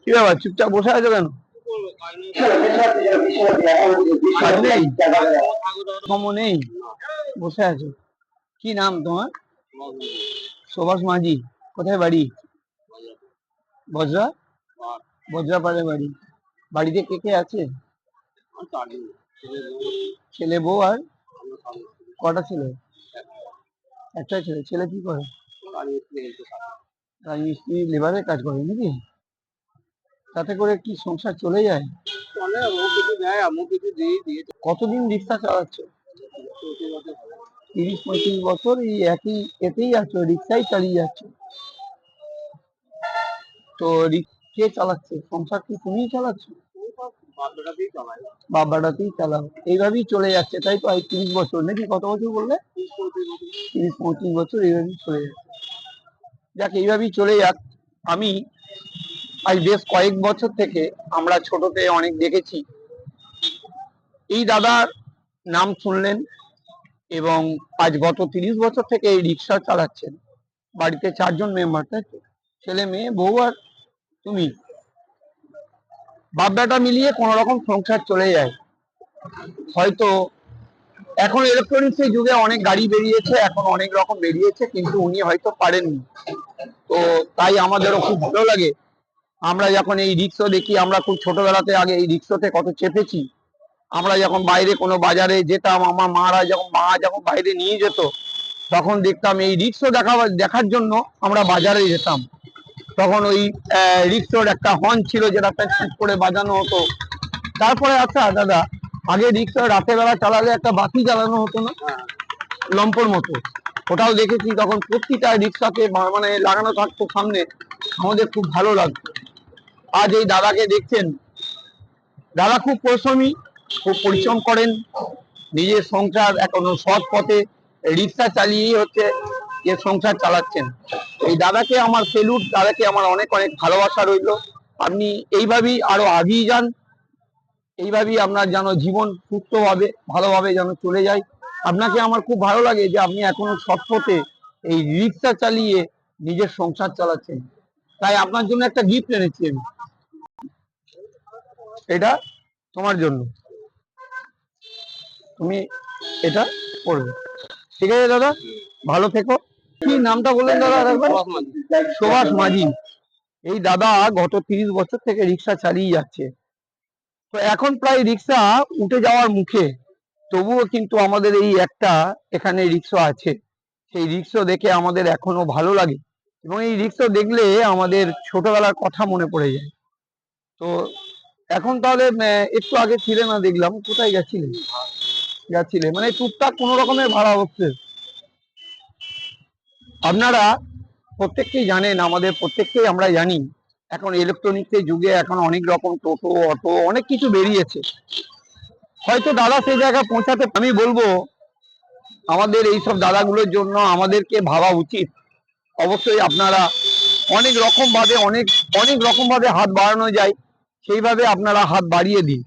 কি ব্যাপার চুপচাপ বসে আছো কেন? কাজ নেই, কমও নেই, বসে আছো। কি নাম তোমার? সুভাষ মাঝি। কোথায় বাড়ি? বজরা, বজরাপাড়ে বাড়ি। বাড়িতে কে কে আছে? ছেলে বউ আর কটা ছেলে? একটাই ছেলে। ছেলে কি করে? রাজমিস্ত্রি লেবারের কাজ করে নাকি? তাতে করে কি সংসার চলে যায়? কতদিন রিক্সা চালাচ্ছ? 30-35 বছর এই একই এতেই আছো, রিক্সাই চালিয়ে যাচ্ছ। তো কে চালাচ্ছে সংসার? কি তুমিই চালাচ্ছ? বাবাটাতেই চালাও, এইভাবেই চলে যাচ্ছে তাই তো? 30 বছর নাকি কত বছর বললে? 30-35 বছর এইভাবেই চলে যাচ্ছে। যাক, এইভাবেই চলে যাক। আমি আজ বেশ কয়েক বছর থেকে, আমরা ছোটতে অনেক দেখেছি, এই দাদার নাম শুনলেন এবং আজ গত 30 বছর থেকে এই রিক্সা চালাচ্ছেন। বাড়িতে 4 জন মেম্বার, তাই তো? ছেলে মেয়ে বউ আর তুমি, বাপ বেটা মিলিয়ে কোন রকম সংসার চলে যায়। হয়তো এখন ইলেকট্রনিক্স এর যুগে অনেক গাড়ি বেরিয়েছে, এখন অনেক রকম বেরিয়েছে, কিন্তু উনি হয়তো পারেননি। তো তাই আমাদেরও খুব ভালো লাগে। আমরা যখন এই রিক্সা দেখি, আমরা খুব ছোটবেলাতে আগে এই রিক্সাতে কত চেপেছি। আমরা যখন বাইরে কোনো বাজারে যেতাম, আমার মা যখন বাইরে নিয়ে যেত, তখন দেখতাম এই রিক্সা দেখার জন্য আমরা বাজারে যেতাম। তখন ওই রিক্সার একটা হর্ন ছিল, যেটা প্যাচ করে বাজানো হতো। তারপরে আচ্ছা দাদা, আগে রিক্সা রাতের বেলা চালালে একটা বাতি জ্বালানো হতো না, লম্পর মতো? ওটাও দেখেছি। তখন প্রতিটা রিক্সাতে মানে লাগানো থাকতো সামনে, আমাদের খুব ভালো লাগতো। আজ এই দাদাকে দেখছেন, দাদা খুব পরিশ্রমী, খুব পরিশ্রম করেন, নিজের সংসার এখনো সৎ পথে রিক্সা চালিয়েই হচ্ছে যে সংসার চালাচ্ছেন। এই দাদাকে আমার সেলুট, দাদাকে আমার অনেক অনেক ভালোবাসা রইল। আপনি এইভাবেই আরো আগিয়ে যান, এইভাবেই আপনার যেন জীবন সুস্থভাবে ভালোভাবে যেন চলে যায়। আপনাকে আমার খুব ভালো লাগে যে আপনি এখনো সৎ পথে এই রিক্সা চালিয়ে নিজের সংসার চালাচ্ছেন। তাই আপনার জন্য একটা গিফট এনেছি আমি, এটা তোমার জন্য, তুমি এটা করবে। ঠিক আছে দাদা, ভালো থেকো। কি নামটা বললেন দাদা একবার? সুভাষ মাঝি। এই দাদা গত 30 বছর থেকে রিক্সা চালিয়ে যাচ্ছে। তো এখন প্রায় রিক্সা উঠে যাওয়ার মুখে, তবুও কিন্তু আমাদের এই একটা এখানে রিক্সা আছে। সেই রিক্সা দেখে আমাদের এখনো ভালো লাগে, এবং এই রিক্সা দেখলে আমাদের ছোটবেলার কথা মনে পড়ে যায়। তো এখন তাহলে একটু আগে ছিলে না দেখলাম, কোথায় গেছিলেন? মানে টুকটাক কোনো রকমের ভাড়া হচ্ছে। আপনারা প্রত্যেককেই জানেন, আমাদের প্রত্যেককেই আমরা জানি, এখন ইলেকট্রনিক্সের যুগে এখন অনেক রকম টোটো অটো অনেক কিছু বেরিয়েছে। হয়তো দাদা সেই জায়গায় পৌঁছাতে, আমি বলবো আমাদের এইসব দাদাগুলোর জন্য আমাদেরকে ভাবা উচিত। অবশ্যই আপনারা অনেক রকম ভাবে হাত বাড়ানো যায়, সেইভাবে আপনারা হাত বাড়িয়ে দিন।